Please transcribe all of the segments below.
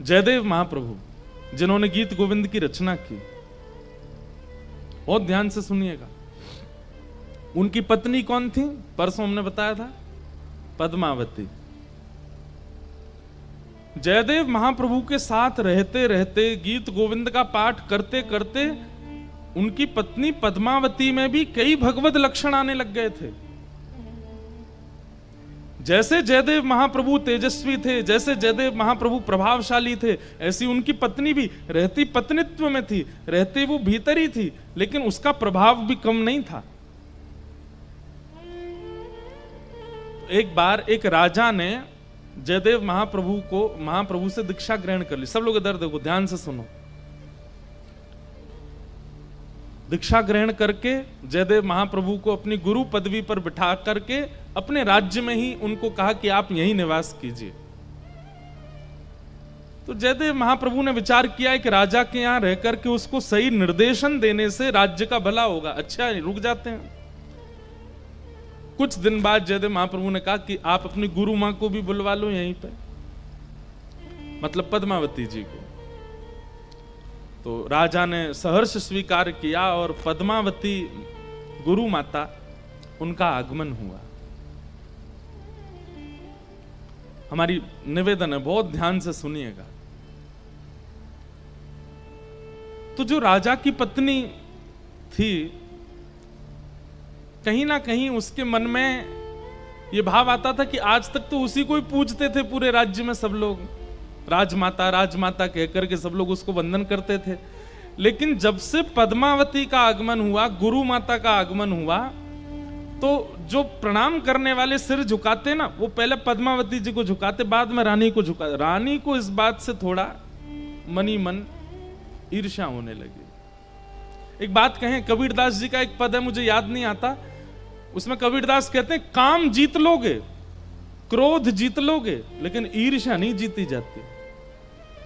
जयदेव महाप्रभु जिन्होंने गीत गोविंद की रचना की, बहुत ध्यान से सुनिएगा। उनकी पत्नी कौन थी? परसों हमने बताया था, पद्मावती। जयदेव महाप्रभु के साथ रहते रहते, गीत गोविंद का पाठ करते करते उनकी पत्नी पद्मावती में भी कई भगवत लक्षण आने लग गए थे। जैसे जयदेव महाप्रभु तेजस्वी थे, जैसे जयदेव महाप्रभु प्रभावशाली थे, ऐसी उनकी पत्नी भी रहती पत्नित्व में थी, रहती वो भीतर ही थी, लेकिन उसका प्रभाव भी कम नहीं था। एक बार एक राजा ने जयदेव महाप्रभु से दीक्षा ग्रहण कर ली। सब लोग इधर देखो, ध्यान से सुनो। दीक्षा ग्रहण करके जयदेव महाप्रभु को अपनी गुरु पदवी पर बिठा करके अपने राज्य में ही उनको कहा कि आप यहीं निवास कीजिए। तो जयदेव महाप्रभु ने विचार किया कि राजा के यहां रह करके उसको सही निर्देशन देने से राज्य का भला होगा। अच्छा, रुक जाते हैं। कुछ दिन बाद जयदेव महाप्रभु ने कहा कि आप अपनी गुरु मां को भी बुलवा लो यहीं पे, मतलब पद्मावती जी को। तो राजा ने सहर्ष स्वीकार किया और पद्मावती गुरु माता, उनका आगमन हुआ। हमारी निवेदन है, बहुत ध्यान से सुनिएगा। तो जो राजा की पत्नी थी, कहीं ना कहीं उसके मन में यह भाव आता था कि आज तक तो उसी को ही पूजते थे पूरे राज्य में सब लोग, राजमाता राजमाता कहकर के सब लोग उसको वंदन करते थे। लेकिन जब से पद्मावती का आगमन हुआ, गुरु माता का आगमन हुआ, तो जो प्रणाम करने वाले सिर झुकाते ना, वो पहले पद्मावती जी को झुकाते, बाद में रानी को झुकाते। रानी को इस बात से थोड़ा मनी मन ईर्ष्या होने लगी। एक बात कहें, कबीरदास जी का एक पद है, मुझे याद नहीं आता, उसमें कबीरदास कहते हैं, काम जीत लोगे, क्रोध जीत लोगे, लेकिन ईर्ष्या नहीं जीती जाती।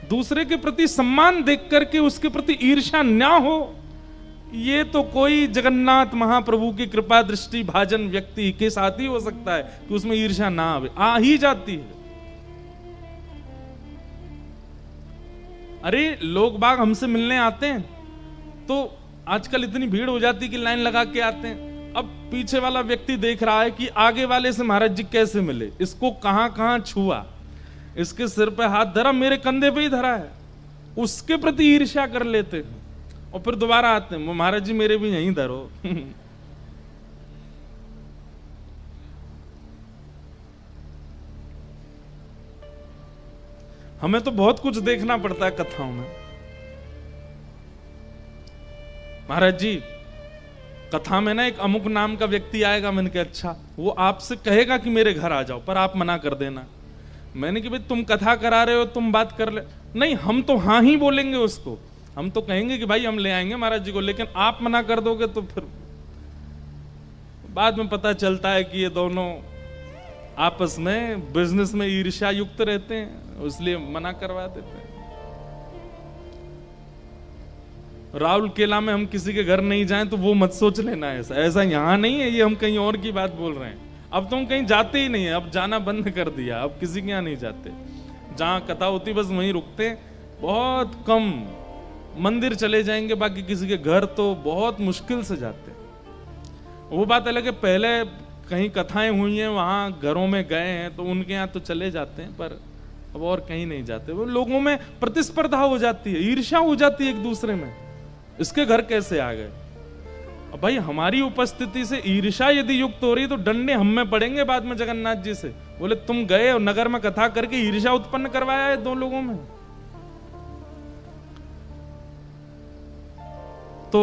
दूसरे के प्रति सम्मान देख करके उसके प्रति ईर्ष्या ना हो, ये तो कोई जगन्नाथ महाप्रभु की कृपा दृष्टि भाजन व्यक्ति के साथ ही हो सकता है कि उसमें ईर्ष्या ना आवे, आ ही जाती है। अरे लोग बाग हमसे मिलने आते हैं तो आजकल इतनी भीड़ हो जाती है कि लाइन लगा के आते हैं। अब पीछे वाला व्यक्ति देख रहा है कि आगे वाले से महाराज जी कैसे मिले, इसको कहां कहां छुआ, इसके सिर पे हाथ धरा, मेरे कंधे पे ही धरा है, उसके प्रति ईर्ष्या कर लेते हैं और फिर दोबारा आते हैं, महाराज जी मेरे भी यहीं धरो। हमें तो बहुत कुछ देखना पड़ता है कथाओं में। महाराज जी कथा में ना एक अमुक नाम का व्यक्ति आएगा, मैंने कहा अच्छा, वो आपसे कहेगा कि मेरे घर आ जाओ, पर आप मना कर देना। मैंने कहा भाई तुम कथा करा रहे हो, तुम बात कर ले, नहीं हम तो हाँ ही बोलेंगे उसको, हम तो कहेंगे कि भाई हम ले आएंगे महाराज जी को, लेकिन आप मना कर दोगे तो फिर बाद में पता चलता है कि ये दोनों आपस में बिजनेस में ईर्ष्या युक्त रहते हैं, इसलिए मना करवा देते हैं। राहुल केला में हम किसी के घर नहीं जाएं तो वो मत सोच लेना, ऐसा ऐसा यहां नहीं है, ये हम कहीं और की बात बोल रहे हैं। अब तो हम कहीं जाते ही नहीं है, अब जाना बंद कर दिया, अब किसी के यहाँ नहीं जाते, जहां कथा होती बस वहीं रुकते, बहुत कम मंदिर चले जाएंगे, बाकी किसी के घर तो बहुत मुश्किल से जाते। वो बात अलग है, पहले कहीं कथाएं हुई हैं वहां घरों में गए हैं तो उनके यहाँ तो चले जाते हैं, पर अब और कहीं नहीं जाते। वो लोगों में प्रतिस्पर्धा हो जाती है, ईर्ष्या हो जाती है एक दूसरे में, इसके घर कैसे आ गए। अब भाई हमारी उपस्थिति से ईर्ष्या यदि युक्त हो रही तो डंडे हम में पड़ेंगे बाद में जगन्नाथ जी से, बोले तुम गए और नगर में कथा करके ईर्ष्या उत्पन्न करवाया है दो लोगों में। तो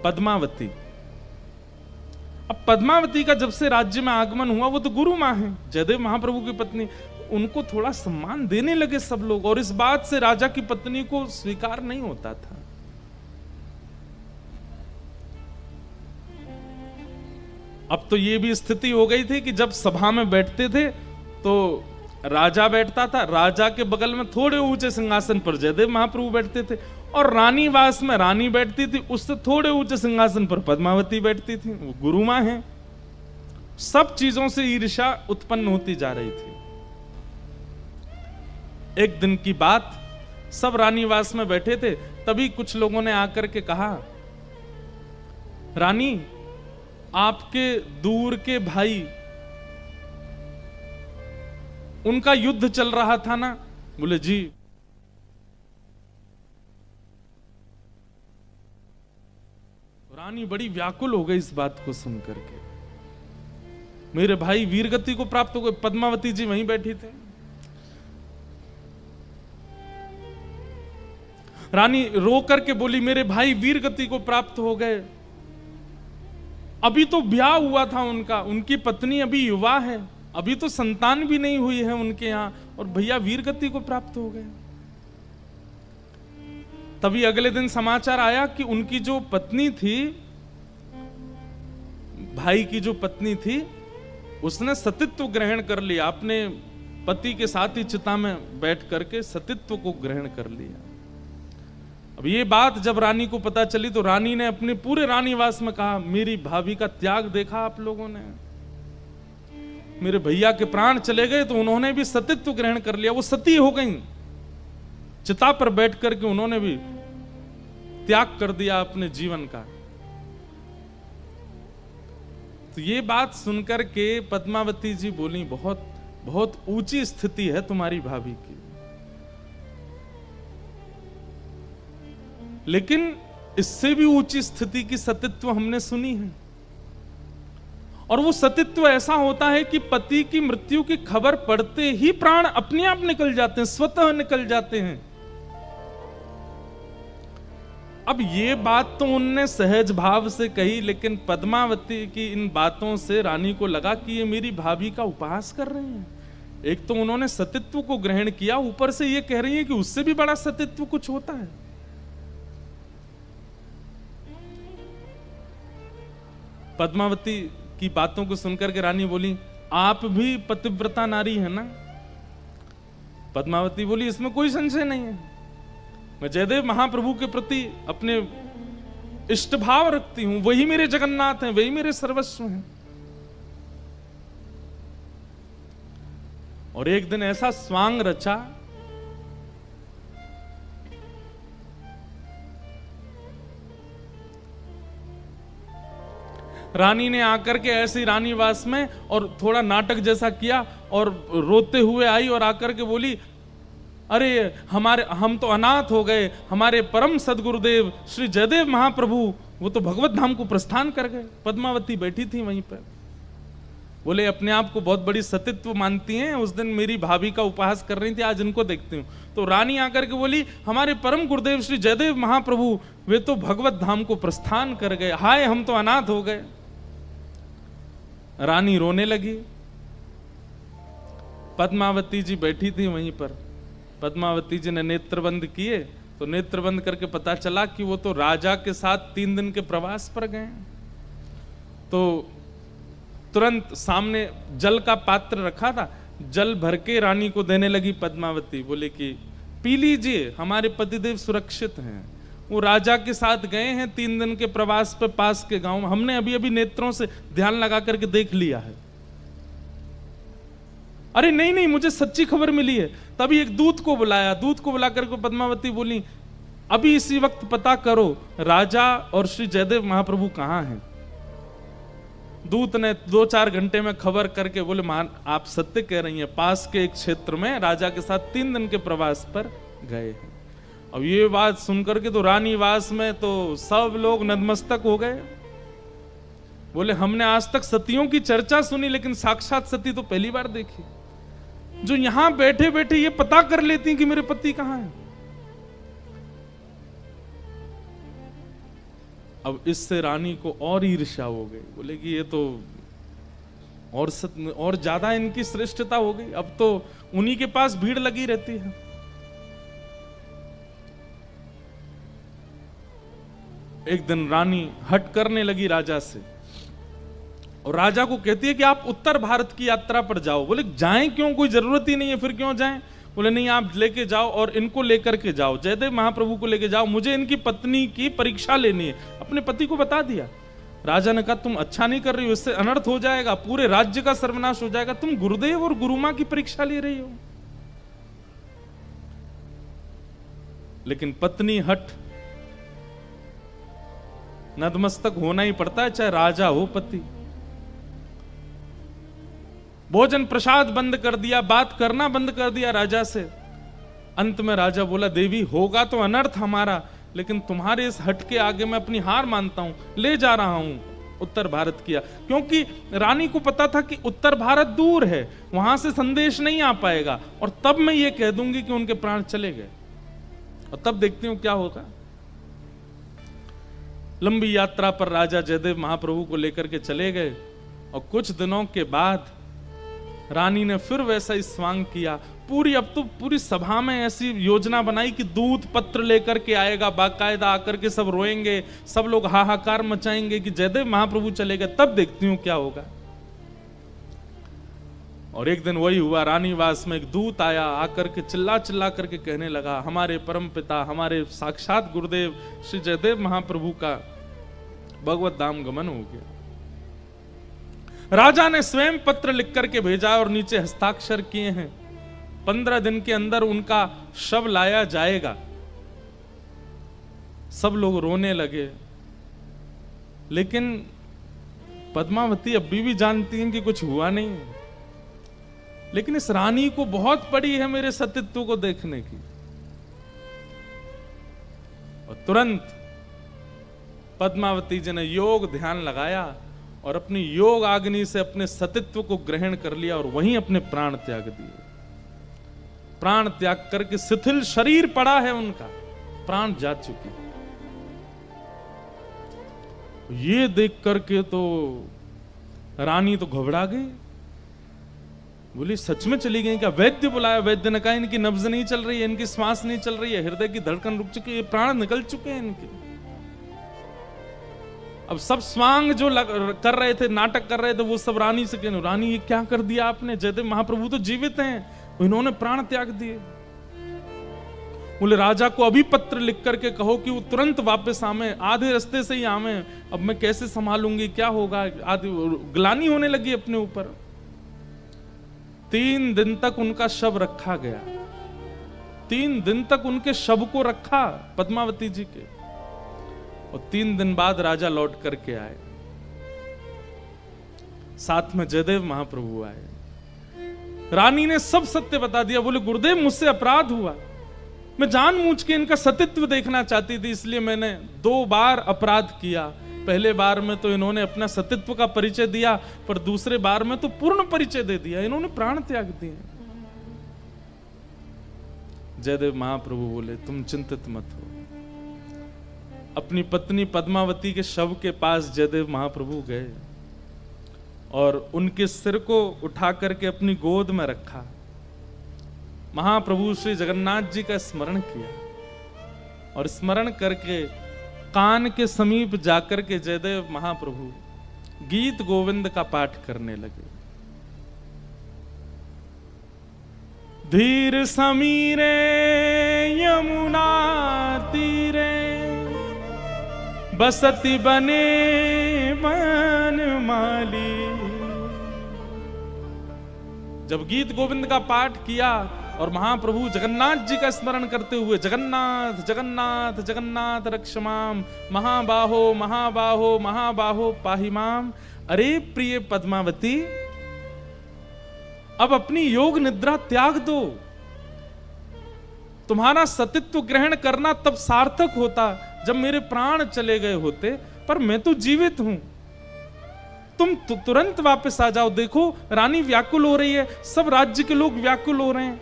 पद्मावती, अब पद्मावती का जब से राज्य में आगमन हुआ, वो तो गुरु मां है, जयदेव महाप्रभु की पत्नी, उनको थोड़ा सम्मान देने लगे सब लोग, और इस बात से राजा की पत्नी को स्वीकार नहीं होता था। अब तो ये भी स्थिति हो गई थी कि जब सभा में बैठते थे तो राजा बैठता था, राजा के बगल में थोड़े ऊंचे सिंहासन पर जयदेव महाप्रभु बैठते थे, और रानी वास में रानी बैठती थी, उससे थोड़े ऊंचे सिंहासन पर पद्मावती बैठती थी, वो गुरु मां है। सब चीजों से ईर्ष्या उत्पन्न होती जा रही थी। एक दिन की बात, सब रानीवास में बैठे थे, तभी कुछ लोगों ने आकर के कहा, रानी आपके दूर के भाई, उनका युद्ध चल रहा था ना? बोले जी। रानी बड़ी व्याकुल हो गई इस बात को सुनकर के। मेरे भाई वीरगति को प्राप्त हो गए। पद्मावती जी वहीं बैठी थे। रानी रो करके बोली, मेरे भाई वीरगति को प्राप्त हो गए। अभी तो ब्याह हुआ था उनका, उनकी पत्नी अभी युवा है, अभी तो संतान भी नहीं हुई है उनके यहां, और भैया वीरगति को प्राप्त हो गए। तभी अगले दिन समाचार आया कि उनकी जो पत्नी थी, भाई की जो पत्नी थी, उसने सतीत्व ग्रहण कर लिया। अपने पति के साथ ही चिता में बैठ करके सतीत्व को ग्रहण कर लिया। अब ये बात जब रानी को पता चली तो रानी ने अपने पूरे रानीवास में कहा, मेरी भाभी का त्याग देखा आप लोगों ने? मेरे भैया के प्राण चले गए तो उन्होंने भी सतीत्व ग्रहण कर लिया, वो सती हो गई। चिता पर बैठ करके उन्होंने भी त्याग कर दिया अपने जीवन का। तो ये बात सुनकर के पद्मावती जी बोली, बहुत बहुत ऊंची स्थिति है तुम्हारी भाभी की। लेकिन इससे भी ऊंची स्थिति की सतीत्व हमने सुनी है, और वो सतीत्व ऐसा होता है कि पति की मृत्यु की खबर पड़ते ही प्राण अपने आप निकल जाते हैं, स्वतः निकल जाते हैं। अब ये बात तो उनने सहज भाव से कही, लेकिन पद्मावती की इन बातों से रानी को लगा कि ये मेरी भाभी का उपहास कर रहे हैं। एक तो उन्होंने सतीत्व को ग्रहण किया, ऊपर से ये कह रही है कि उससे भी बड़ा सतीत्व कुछ होता है। पद्मावती की बातों को सुनकर के रानी बोली, आप भी पतिव्रता नारी है ना? पद्मावती बोली, इसमें कोई संशय नहीं है, मैं जयदेव महाप्रभु के प्रति अपने इष्ट भाव रखती हूं, वही मेरे जगन्नाथ हैं, वही मेरे सर्वस्व हैं। और एक दिन ऐसा स्वांग रचा, रानी ने आकर के ऐसे रानीवास में और थोड़ा नाटक जैसा किया और रोते हुए आई और आकर के बोली, अरे हम तो अनाथ हो गए, हमारे परम सदगुरुदेव श्री जयदेव महाप्रभु वो तो भगवत धाम को प्रस्थान कर गए। पद्मावती बैठी थी वहीं पर। बोले, अपने आप को बहुत बड़ी सतीत्व मानती हैं, उस दिन मेरी भाभी का उपहास कर रही थी, आज इनको देखती हूं। तो रानी आकर के बोली, हमारे परम गुरुदेव श्री जयदेव महाप्रभु वे तो भगवत धाम को प्रस्थान कर गए, हाय हम तो अनाथ हो गए। रानी रोने लगी। पद्मावती जी बैठी थी वहीं पर। पद्मावती जी ने नेत्र बंद किए तो नेत्र बंद करके पता चला कि वो तो राजा के साथ 3 दिन के प्रवास पर गए। तो तुरंत सामने जल का पात्र रखा था, जल भर के रानी को देने लगी पद्मावती। बोले कि पी लीजिए, हमारे पतिदेव सुरक्षित हैं, वो राजा के साथ गए हैं 3 दिन के प्रवास पे पास के गांव में, हमने अभी अभी नेत्रों से ध्यान लगा करके देख लिया है। अरे नहीं नहीं, मुझे सच्ची खबर मिली है। तभी एक दूत को बुलाया, दूत को बुला करके पद्मावती बोली, अभी इसी वक्त पता करो राजा और श्री जयदेव महाप्रभु कहां हैं। दूत ने 2-4 घंटे में खबर करके बोले, आप सत्य कह रही हैं, पास के एक क्षेत्र में राजा के साथ 3 दिन के प्रवास पर गए हैं। अब ये बात सुनकर के तो रानीवास में तो सब लोग नतमस्तक हो गए। बोले, हमने आज तक सतियों की चर्चा सुनी, लेकिन साक्षात सती तो पहली बार देखी, जो यहां बैठे बैठे ये पता कर लेती कि मेरे पति कहां हैं। अब इससे रानी को और ईर्ष्या हो गई। बोले कि ये तो और ज्यादा इनकी श्रेष्ठता हो गई, अब तो उन्हीं के पास भीड़ लगी रहती है। एक दिन रानी हट करने लगी राजा से और राजा को कहती है कि आप उत्तर भारत की यात्रा पर जाओ। बोले, जाएं क्यों, कोई जरूरत ही नहीं है, फिर क्यों जाएं? बोले, नहीं आप लेके जाओ और इनको लेकर के जाओ, जयदेव महाप्रभु को लेके जाओ, मुझे इनकी पत्नी की परीक्षा लेनी है। अपने पति को बता दिया। राजा ने कहा, तुम अच्छा नहीं कर रही हो, इससे अनर्थ हो जाएगा, पूरे राज्य का सर्वनाश हो जाएगा, तुम गुरुदेव और गुरुमां की परीक्षा ले रही हो। लेकिन पत्नी हट, नतमस्तक होना ही पड़ता है, चाहे राजा हो पति। भोजन प्रसाद बंद कर दिया, बात करना बंद कर दिया राजा से। अंत में राजा बोला, देवी होगा तो अनर्थ हमारा, लेकिन तुम्हारे इस हट के आगे मैं अपनी हार मानता हूं, ले जा रहा हूं उत्तर भारत किया। क्योंकि रानी को पता था कि उत्तर भारत दूर है, वहां से संदेश नहीं आ पाएगा, और तब मैं ये कह दूंगी कि उनके प्राण चले गए, और तब देखती हूं क्या होगा। लंबी यात्रा पर राजा जयदेव महाप्रभु को लेकर के चले गए, और कुछ दिनों के बाद रानी ने फिर वैसा ही स्वांग किया। अब तो पूरी सभा में ऐसी योजना बनाई कि दूत पत्र लेकर के आएगा, बाकायदा आकर के सब रोएंगे, सब लोग हाहाकार मचाएंगे कि जयदेव महाप्रभु चले गए। तब देखती हूं क्या होगा। और एक दिन वही हुआ, रानीवास में एक दूत आया, आकर के चिल्ला चिल्ला करके कहने लगा, हमारे परम पिता, हमारे साक्षात गुरुदेव श्री जयदेव महाप्रभु का भगवत धाम गमन हो गया। राजा ने स्वयं पत्र लिख करके भेजा और नीचे हस्ताक्षर किए हैं, 15 दिन के अंदर उनका शव लाया जाएगा। सब लोग रोने लगे, लेकिन पद्मावती अभी भी जानती हैं कि कुछ हुआ नहीं है। लेकिन इस रानी को बहुत पड़ी है मेरे सतीत्व को देखने की। और तुरंत पद्मावती जी ने योग ध्यान लगाया और अपनी योग अग्नि से अपने सतीत्व को ग्रहण कर लिया और वहीं अपने प्राण त्याग दिए। प्राण त्याग करके शिथिल शरीर पड़ा है उनका, प्राण जा चुके। ये देख करके तो रानी तो घबरा गई, बोली सच में चली गई क्या? वैद्य बुलाया, वैद्य ने कहा इनकी नब्ज नहीं चल रही है, इनकी श्वास नहीं चल रही है, हृदय की धड़कन रुक चुकी है, प्राण निकल चुके हैं इनके। अब सब स्वांग जो कर रहे थे, नाटक कर रहे थे, वो सब रानी से कहने, रानी ये क्या कर दिया आपने? जयदेव महाप्रभु तो जीवित हैं, इन्होंने प्राण त्याग दिए। बोले राजा को अभी पत्र लिख करके कहो कि वो तुरंत वापस आवे, आधे रास्ते से ही आवे, अब मैं कैसे संभालूंगी, क्या होगा? आदि ग्लानि होने लगी अपने ऊपर। 3 दिन तक उनका शव रखा गया, 3 दिन तक उनके शव को रखा पद्मावती जी के, और 3 दिन बाद राजा लौट करके आए, साथ में जयदेव महाप्रभु आए। रानी ने सब सत्य बता दिया। बोले गुरुदेव मुझसे अपराध हुआ, मैं जानबूझ के इनका सतीत्व देखना चाहती थी, इसलिए मैंने 2 बार अपराध किया। पहले बार में तो इन्होंने अपना सतीत्व का परिचय दिया, पर दूसरे बार में तो पूर्ण परिचय दे दिया, इन्होंने प्राण त्याग दिए। जयदेव महाप्रभु बोले तुम चिंतित मत हो। अपनी पत्नी पद्मावती के शव के पास जयदेव महाप्रभु गए और उनके सिर को उठा करके अपनी गोद में रखा, महाप्रभु श्री जगन्नाथ जी का स्मरण किया, और स्मरण करके कान के समीप जाकर के जयदेव महाप्रभु गीत गोविंद का पाठ करने लगे। धीर समीरे यमुना तीरे बसती बने मन माली। जब गीत गोविंद का पाठ किया और महाप्रभु जगन्नाथ जी का स्मरण करते हुए जगन्नाथ जगन्नाथ जगन्नाथ रक्षमाम महाबाहो महाबाहो महाबाहो पाहिमाम। अरे प्रिय पद्मावती, अब अपनी योग निद्रा त्याग दो। तुम्हारा सतीत्व ग्रहण करना तब सार्थक होता जब मेरे प्राण चले गए होते, पर मैं तो जीवित हूं। तुम तुरंत वापस आ जाओ। देखो रानी व्याकुल हो रही है, सब राज्य के लोग व्याकुल हो रहे हैं,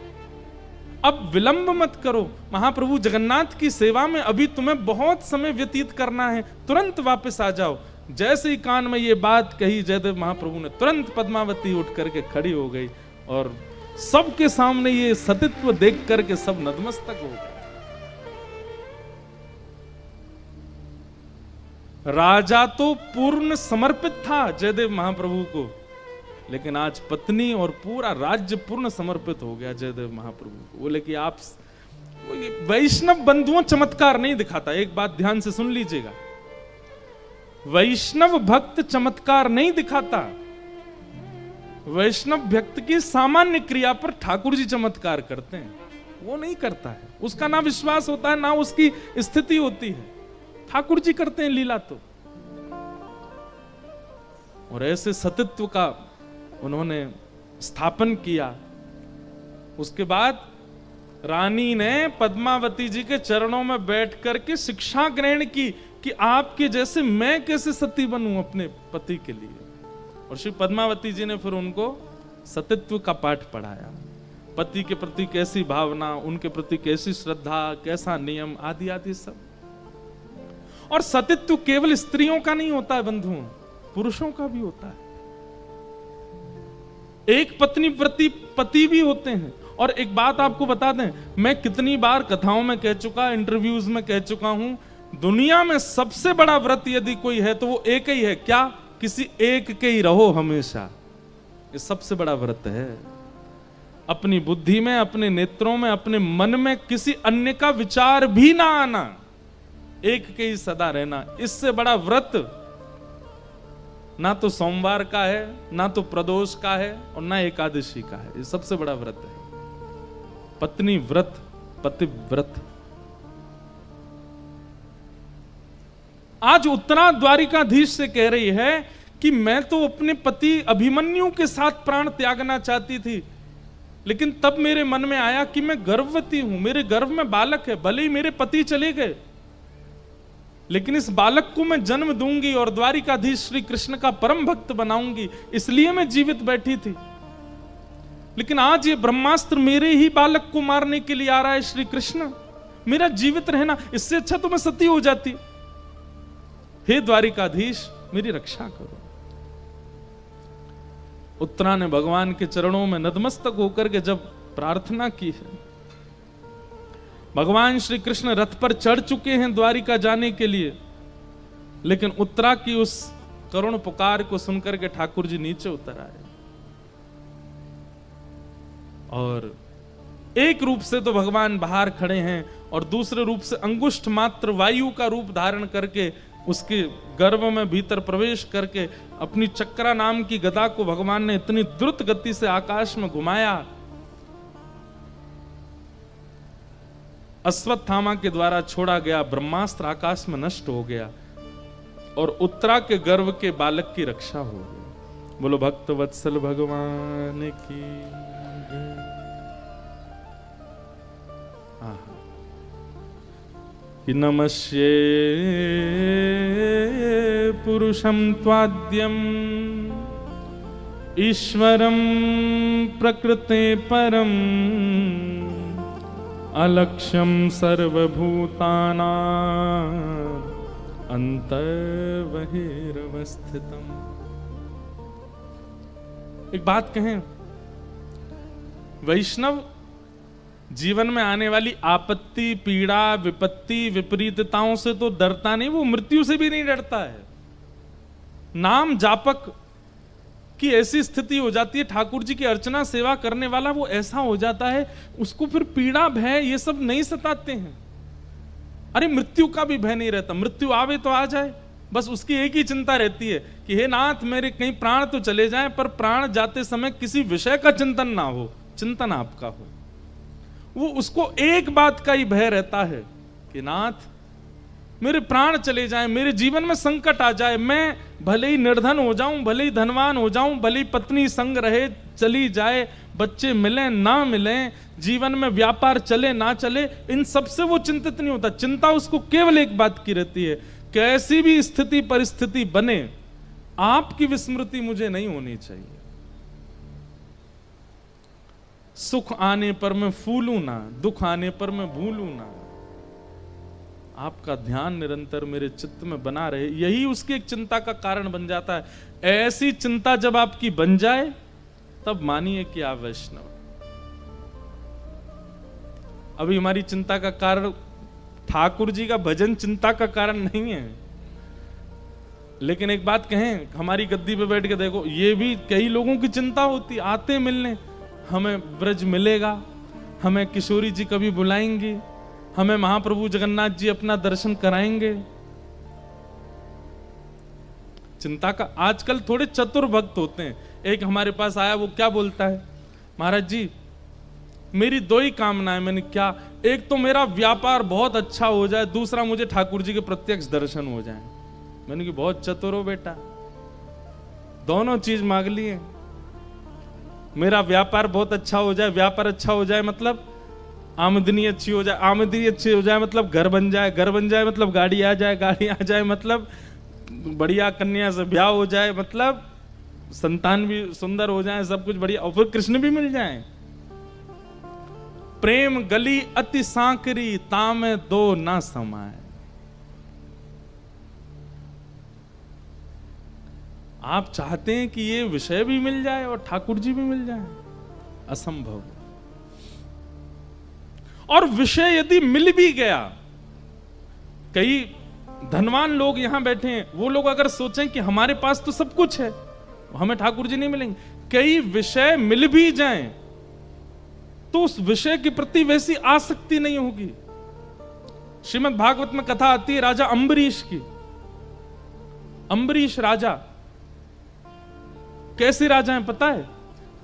अब विलंब मत करो। महाप्रभु जगन्नाथ की सेवा में अभी तुम्हें बहुत समय व्यतीत करना है, तुरंत वापस आ जाओ। जैसे ही कान में ये बात कही, जयदेव महाप्रभु ने तुरंत पद्मावती उठ करके खड़ी हो गई और सबके सामने ये सतीत्व देख करके सब नतमस्तक हो गए। राजा तो पूर्ण समर्पित था जयदेव महाप्रभु को, लेकिन आज पत्नी और पूरा राज्य पूर्ण समर्पित हो गया जयदेव महाप्रभु को। बोले कि आप वैष्णव बंधुओं चमत्कार नहीं दिखाता। एक बात ध्यान से सुन लीजिएगा, वैष्णव भक्त चमत्कार नहीं दिखाता। वैष्णव भक्त की सामान्य क्रिया पर ठाकुर जी चमत्कार करते हैं। वो नहीं करता है, उसका ना विश्वास होता है ना उसकी स्थिति होती है। ठाकुर जी करते हैं लीला तो। और ऐसे सतित्व का उन्होंने स्थापन किया। उसके बाद रानी ने पद्मावती जी के चरणों में बैठ करके शिक्षा ग्रहण की कि आपके जैसे मैं कैसे सती बनूं अपने पति के लिए। और श्री पद्मावती जी ने फिर उनको सतित्व का पाठ पढ़ाया, पति के प्रति कैसी भावना, उनके प्रति कैसी श्रद्धा, कैसा नियम, आदि आदि सब। और सतित्व केवल स्त्रियों का नहीं होता है बंधुओं, पुरुषों का भी होता है। एक पत्नी प्रति पति भी होते हैं। और एक बात आपको बता दें, मैं कितनी बार कथाओं में कह चुका, इंटरव्यूज में कह चुका हूं, दुनिया में सबसे बड़ा व्रत यदि कोई है तो वो एक ही है। क्या? किसी एक के ही रहो हमेशा। ये सबसे बड़ा व्रत है। अपनी बुद्धि में, अपने नेत्रों में, अपने मन में किसी अन्य का विचार भी ना आना, एक के ही सदा रहना। इससे बड़ा व्रत ना तो सोमवार का है, ना तो प्रदोष का है, और ना एकादशी का है। ये सबसे बड़ा व्रत है, पत्नी व्रत, पति व्रत। आज उत्तरा द्वारिकाधीश से कह रही है कि मैं तो अपने पति अभिमन्यु के साथ प्राण त्यागना चाहती थी, लेकिन तब मेरे मन में आया कि मैं गर्भवती हूं, मेरे गर्भ में बालक है। भले ही मेरे पति चले गए, लेकिन इस बालक को मैं जन्म दूंगी और द्वारिकाधीश श्री कृष्ण का परम भक्त बनाऊंगी, इसलिए मैं जीवित बैठी थी। लेकिन आज ये ब्रह्मास्त्र मेरे ही बालक को मारने के लिए आ रहा है श्री कृष्ण, मेरा जीवित रहना, इससे अच्छा तो मैं सती हो जाती। हे द्वारिकाधीश, मेरी रक्षा करो। उत्तरा ने भगवान के चरणों में नतमस्तक होकर के जब प्रार्थना की है, भगवान श्री कृष्ण रथ पर चढ़ चुके हैं द्वारिका जाने के लिए, लेकिन उत्तरा की उस करुण पुकार को सुनकर के ठाकुर जी नीचे उतर आए। और एक रूप से तो भगवान बाहर खड़े हैं, और दूसरे रूप से अंगुष्ठ मात्र वायु का रूप धारण करके उसके गर्भ में भीतर प्रवेश करके अपनी चक्रा नाम की गदा को भगवान ने इतनी द्रुत गति से आकाश में घुमाया, अश्वत्थामा के द्वारा छोड़ा गया ब्रह्मास्त्र आकाश में नष्ट हो गया, और उत्तरा के गर्भ के बालक की रक्षा हो गई। बोलो भक्त वत्सल भगवान की। नमस्ये पुरुषं त्वाद्यम् ईश्वरं प्रकृते परम् अलक्ष्यं सर्वभूतानां अन्तर्बहिरवस्थितम्। एक बात कहें, वैष्णव जीवन में आने वाली आपत्ति, पीड़ा, विपत्ति, विपरीतताओं से तो डरता नहीं, वो मृत्यु से भी नहीं डरता है। नाम जापक की ऐसी स्थिति हो जाती है, ठाकुर जी की अर्चना सेवा करने वाला वो ऐसा हो जाता है, उसको फिर पीड़ा, भय ये सब नहीं सताते हैं। अरे मृत्यु का भी भय नहीं रहता, मृत्यु आवे तो आ जाए, बस उसकी एक ही चिंता रहती है कि हे नाथ, मेरे कहीं प्राण तो चले जाएं, पर प्राण जाते समय किसी विषय का चिंतन ना हो, चिंतन आपका हो। वो उसको एक बात का ही भय रहता है कि नाथ, मेरे प्राण चले जाएं, मेरे जीवन में संकट आ जाए, मैं भले ही निर्धन हो जाऊं, भले ही धनवान हो जाऊं, भले ही पत्नी संग रहे चली जाए, बच्चे मिले ना मिले, जीवन में व्यापार चले ना चले, इन सब से वो चिंतित नहीं होता। चिंता उसको केवल एक बात की रहती है, कैसी भी स्थिति परिस्थिति बने, आपकी विस्मृति मुझे नहीं होनी चाहिए। सुख आने पर मैं फूलूं ना, दुख आने पर मैं भूलूं ना, आपका ध्यान निरंतर मेरे चित्त में बना रहे, यही उसकी एक चिंता का कारण बन जाता है। ऐसी चिंता जब आपकी बन जाए, तब मानिए कि आप वैष्णव। अभी हमारी चिंता का कारण ठाकुर जी का भजन चिंता का कारण नहीं है, लेकिन एक बात कहें, हमारी गद्दी पे बैठ के देखो, ये भी कई लोगों की चिंता होती, आते मिलने, हमें ब्रज मिलेगा, हमें किशोरी जी कभी बुलाएंगे, हमें महाप्रभु जगन्नाथ जी अपना दर्शन कराएंगे। चिंता का आजकल थोड़े चतुर भक्त होते हैं। एक हमारे पास आया, वो क्या बोलता है, महाराज जी मेरी दो ही कामनाएं। मैंने क्या, एक तो मेरा व्यापार बहुत अच्छा हो जाए, दूसरा मुझे ठाकुर जी के प्रत्यक्ष दर्शन हो जाए। मैंने कहा बहुत चतुर हो बेटा, दोनों चीज मांग लिए। मेरा व्यापार बहुत अच्छा हो जाए, व्यापार अच्छा हो जाए मतलब आमदनी अच्छी हो जाए, आमदनी अच्छी हो जाए मतलब घर बन जाए, घर बन जाए मतलब गाड़ी आ जाए, गाड़ी आ जाए मतलब बढ़िया कन्या से ब्याह हो जाए, मतलब संतान भी सुंदर हो जाए, सब कुछ बढ़िया, और फिर कृष्ण भी मिल जाए। प्रेम गली अति सांकरी, तामे दो ना समाए। आप चाहते हैं कि ये विषय भी मिल जाए और ठाकुर जी भी मिल जाए, असंभव। और विषय यदि मिल भी गया, कई धनवान लोग यहां बैठे हैं, वो लोग अगर सोचें कि हमारे पास तो सब कुछ है, हमें ठाकुर जी नहीं मिलेंगे, कई विषय मिल भी जाएं तो उस विषय के प्रति वैसी आसक्ति नहीं होगी। श्रीमद् भागवत में कथा आती है राजा अंबरीश की। अंबरीश राजा कैसे राजा हैं पता है?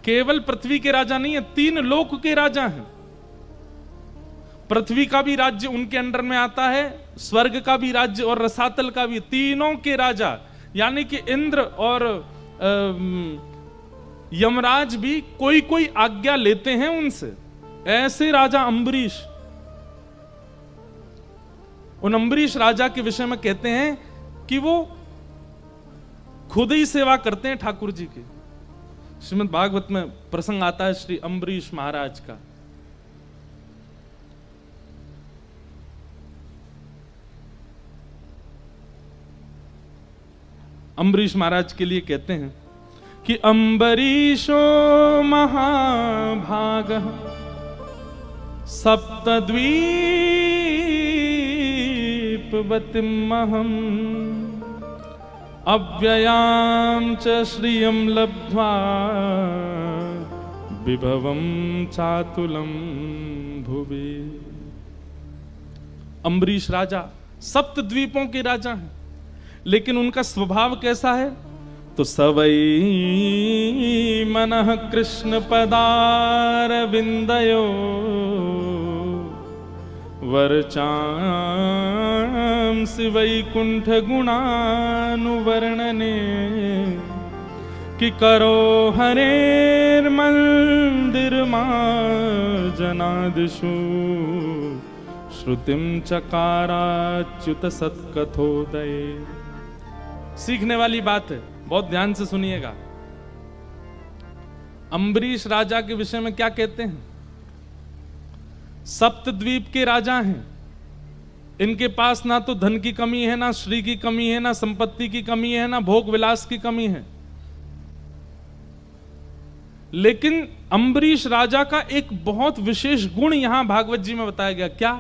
केवल पृथ्वी के राजा नहीं है, 3 लोक के राजा हैं। पृथ्वी का भी राज्य उनके अंडर में आता है, स्वर्ग का भी राज्य और रसातल का भी, तीनों के राजा। यानी कि इंद्र और यमराज भी कोई कोई आज्ञा लेते हैं उनसे। ऐसे राजा अंबरीश। उन अंबरीश राजा के विषय में कहते हैं कि वो खुद ही सेवा करते हैं ठाकुर जी की। श्रीमद् भागवत में प्रसंग आता है श्री अंबरीश महाराज का। अंबरीश महाराज के लिए कहते हैं कि अम्बरीशो महाभागः सप्तद्वीपवतिमहम् अव्ययां च श्रियं लब्ध्वा विभवं चातुलं भुवि। अम्बरीश राजा सप्तद्वीपों के राजा हैं, लेकिन उनका स्वभाव कैसा है? तो सवै मनः कृष्ण पदारविंदयो वर्चांसि वैकुंठ गुणानुवर्णने कि करो हरेर्मंदिर मार्जनादिषु श्रुतिम चकाराच्युत सत्कथोदय। सीखने वाली बात है, बहुत ध्यान से सुनिएगा। अंबरीश राजा के विषय में क्या कहते हैं? सप्तद्वीप के राजा हैं, इनके पास ना तो धन की कमी है, ना श्री की कमी है, ना संपत्ति की कमी है, ना भोग विलास की कमी है। लेकिन अंबरीश राजा का एक बहुत विशेष गुण यहां भागवत जी में बताया गया। क्या?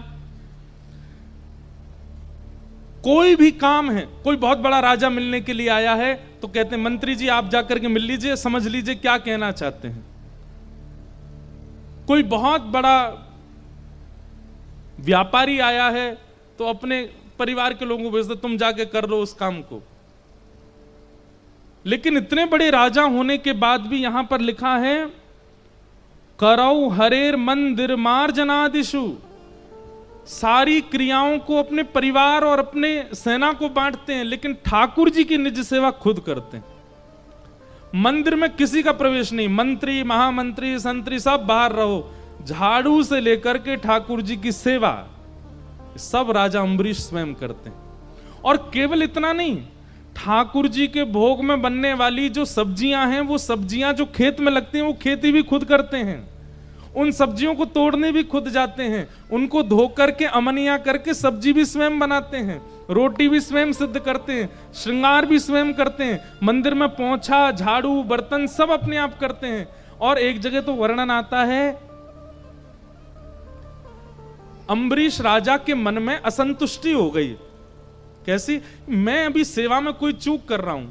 कोई भी काम है, कोई बहुत बड़ा राजा मिलने के लिए आया है तो कहते हैं मंत्री जी आप जाकर के मिल लीजिए, समझ लीजिए क्या कहना चाहते हैं। कोई बहुत बड़ा व्यापारी आया है तो अपने परिवार के लोगों को भेजते, तुम जाके कर लो उस काम को। लेकिन इतने बड़े राजा होने के बाद भी यहां पर लिखा है करौ हरेर मंदिर मार्जनादिषु, सारी क्रियाओं को अपने परिवार और अपने सेना को बांटते हैं, लेकिन ठाकुर जी की निज सेवा खुद करते हैं। मंदिर में किसी का प्रवेश नहीं, मंत्री महामंत्री संतरी सब बाहर रहो, झाड़ू से लेकर के ठाकुर जी की सेवा सब राजा अंबरीश स्वयं करते हैं। और केवल इतना नहीं, ठाकुर जी के भोग में बनने वाली जो सब्जियां हैं, वो सब्जियां जो खेत में लगती हैं वो खेती भी खुद करते हैं। उन सब्जियों को तोड़ने भी खुद जाते हैं, उनको धो करके अमनिया करके सब्जी भी स्वयं बनाते हैं, रोटी भी स्वयं सिद्ध करते हैं, श्रृंगार भी स्वयं करते हैं, मंदिर में पोंछा झाड़ू बर्तन सब अपने आप करते हैं। और एक जगह तो वर्णन आता है अंबरीश राजा के मन में असंतुष्टि हो गई। कैसी? मैं अभी सेवा में कोई चूक कर रहा हूं,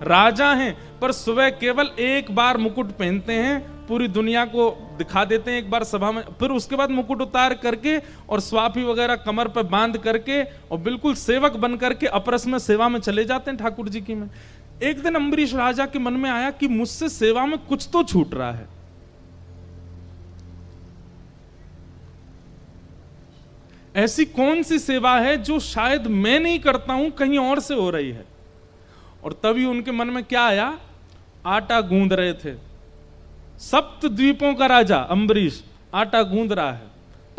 राजा हैं पर सुबह केवल एक बार मुकुट पहनते हैं, पूरी दुनिया को दिखा देते हैं एक बार सभा में, फिर उसके बाद मुकुट उतार करके और स्वाफी वगैरह कमर पर बांध करके और बिल्कुल सेवक बन करके अपरस में सेवा में चले जाते हैं ठाकुर जी की में। एक दिन अंबरीश राजा के मन में आया कि मुझसे सेवा में कुछ तो छूट रहा है। ऐसी कौन सी सेवा है जो शायद मैं नहीं करता हूं, कहीं और से हो रही है। और तभी उनके मन में क्या आया, आटा गूंद रहे थे, सप्त द्वीपों का राजा अम्बरीश आटा गूंद रहा है,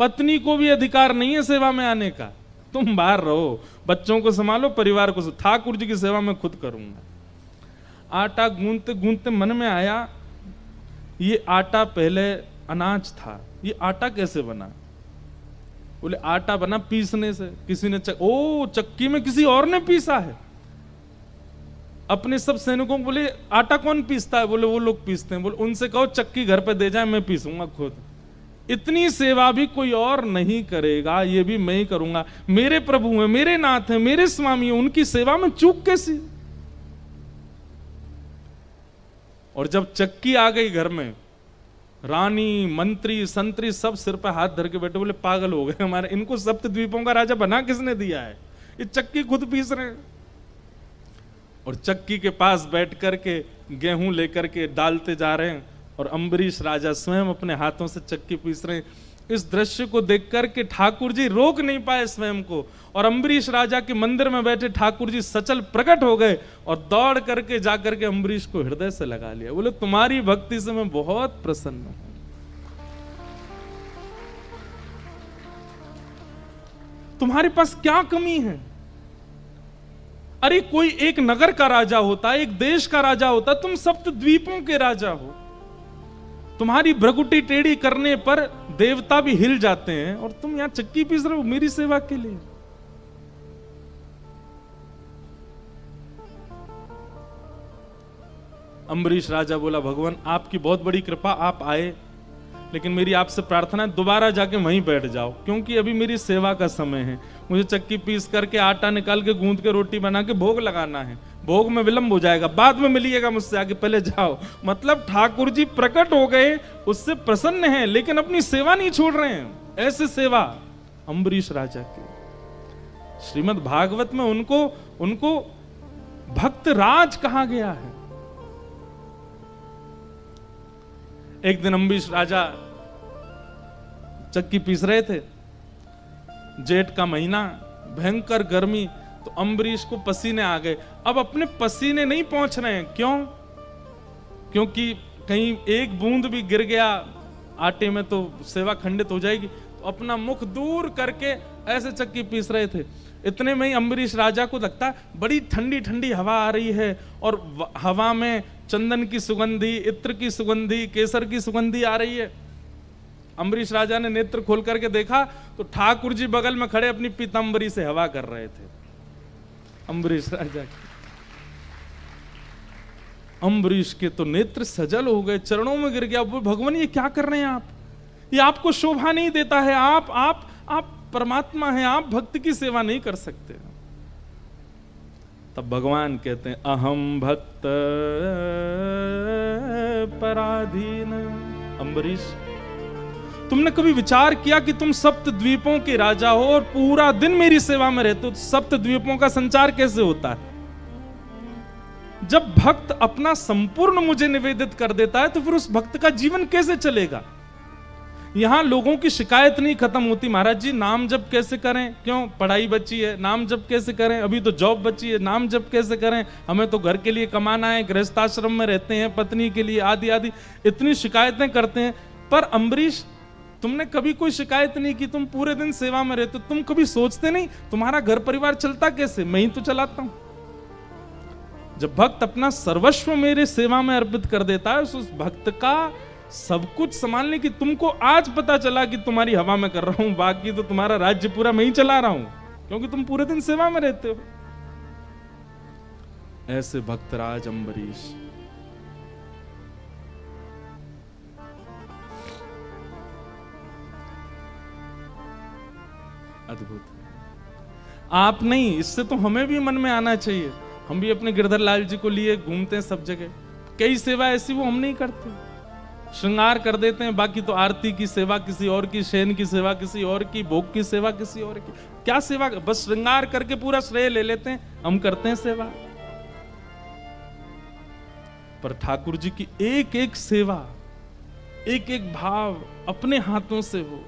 पत्नी को भी अधिकार नहीं है सेवा में आने का, तुम बाहर रहो, बच्चों को संभालो, परिवार को, ठाकुर जी की सेवा मैं खुद करूंगा। आटा गूंदते गूंदते मन में आया, ये आटा पहले अनाज था, ये आटा कैसे बना? बोले आटा बना पीसने से, किसी ने चक्की में किसी और ने पीसा है। अपने सब सैनिकों को बोले आटा कौन पीसता है? बोले वो लोग पीसते हैं। बोले उनसे कहो चक्की घर पे दे जाए, मैं पीसूंगा खुद। इतनी सेवा भी कोई और नहीं करेगा, ये भी मैं ही करूंगा। मेरे प्रभु हैं, मेरे नाथ हैं, मेरे स्वामी हैं, उनकी सेवा में चूक कैसी? और जब चक्की आ गई घर में, रानी मंत्री संतरी सब सिर पर हाथ धर के बैठे, बोले पागल हो गए हमारे, इनको सप्त द्वीपों का राजा बना किसने दिया है? ये चक्की खुद पीस रहे हैं। और चक्की के पास बैठ करके गेहूं लेकर के डालते जा रहे हैं, और अम्बरीश राजा स्वयं अपने हाथों से चक्की पीस रहे हैं। इस दृश्य को देख करके ठाकुर जी रोक नहीं पाए स्वयं को, और अम्बरीश राजा के मंदिर में बैठे ठाकुर जी सचल प्रकट हो गए और दौड़ करके जाकर के अम्बरीश को हृदय से लगा लिया। बोले तुम्हारी भक्ति से मैं बहुत प्रसन्न हूं। तुम्हारे पास क्या कमी है? अरे कोई एक नगर का राजा होता, एक देश का राजा होता, तुम सप्त द्वीपों के राजा हो। तुम्हारी भ्रकुटी टेढ़ी करने पर देवता भी हिल जाते हैं, और तुम यहां चक्की पीस रहे हो मेरी सेवा के लिए। अम्बरीश राजा बोला भगवान आपकी बहुत बड़ी कृपा, आप आए, लेकिन मेरी आपसे प्रार्थना है दोबारा जाके वहीं बैठ जाओ, क्योंकि अभी मेरी सेवा का समय है। मुझे चक्की पीस करके आटा निकाल के गूंद के रोटी बना के भोग लगाना है, भोग में विलंब हो जाएगा, बाद में मिलिएगा मुझसे, आगे पहले जाओ। मतलब ठाकुर जी प्रकट हो गए, उससे प्रसन्न हैं, लेकिन अपनी सेवा नहीं छोड़ रहे हैं। ऐसे सेवा अम्बरीश राजा की। श्रीमद् भागवत में उनको भक्त राज कहा गया है। एक दिन अम्बरीश राजा चक्की पीस रहे थे, जेठ का महीना, भयंकर गर्मी, तो अम्बरीश को पसीने आ गए। अब अपने पसीने नहीं पहुंच रहे हैं, क्यों? क्योंकि कहीं एक बूंद भी गिर गया आटे में तो सेवा खंडित हो जाएगी। तो अपना मुख दूर करके ऐसे चक्की पीस रहे थे। इतने में ही अम्बरीश राजा को लगता बड़ी ठंडी ठंडी हवा आ रही है, और हवा में चंदन की सुगंधी, इत्र की सुगंधी, केसर की सुगंधी आ रही है। अम्बरीश राजा ने नेत्र खोल करके देखा तो ठाकुर जी बगल में खड़े अपनी पीतांबरी से हवा कर रहे थे। अम्बरीश राजा अम्बरीश के तो नेत्र सजल हो गए, चरणों में गिर गया। भगवान ये क्या कर रहे हैं आप? ये आपको शोभा नहीं देता है, आप परमात्मा हैं, आप भक्त की सेवा नहीं कर सकते। तब भगवान कहते हैं अहम भक्त पराधीन। अम्बरीश तुमने कभी विचार किया कि तुम सप्त द्वीपों के राजा हो और पूरा दिन मेरी सेवा में रहते हो? तो सप्त द्वीपों का संचार कैसे होता है? जब भक्त अपना संपूर्ण मुझे निवेदित कर देता है तो फिर उस भक्त का जीवन कैसे चलेगा? यहां लोगों की शिकायत नहीं खत्म होती, महाराज जी नाम जप कैसे करें, क्यों पढ़ाई बची है, नाम जप कैसे करें, अभी तो जॉब बची है, नाम जप कैसे करें, हमें तो घर के लिए कमाना है, गृहस्थाश्रम में रहते हैं, पत्नी के लिए, आदि आदि इतनी शिकायतें करते हैं। पर अम्बरीश तुमने कभी कोई शिकायत नहीं की, तुम पूरे दिन सेवा में रहते, तुम कभी सोचते नहीं तुम्हारा घर परिवार चलता कैसे? मैं ही तो चलाता हूं। जब भक्त अपना सर्वस्व मेरे सेवा में अर्पित कर देता है, उस भक्त का सब कुछ संभालने की, तुमको आज पता चला कि तुम्हारी हवा में कर रहा हूं, बाकी तो तुम्हारा राज्य पूरा मैं ही चला रहा हूं, क्योंकि तुम पूरे दिन सेवा में रहते हो। ऐसे भक्तराज अम्बरीश। अद्भुत। आप नहीं, इससे तो हमें भी मन में आना चाहिए। हम भी अपने गिरधर लाल जी को लिए घूमते हैं सब जगह, कई सेवा ऐसी वो हम नहीं करते, श्रृंगार कर देते हैं, बाकी तो आरती की सेवा किसी और की, शयन की सेवा किसी और की, भोग की सेवा किसी और की। क्या सेवा? बस श्रृंगार करके पूरा श्रेय ले लेते हैं, हम करते हैं सेवा। पर ठाकुर जी की एक एक सेवा, एक एक भाव अपने हाथों से हो,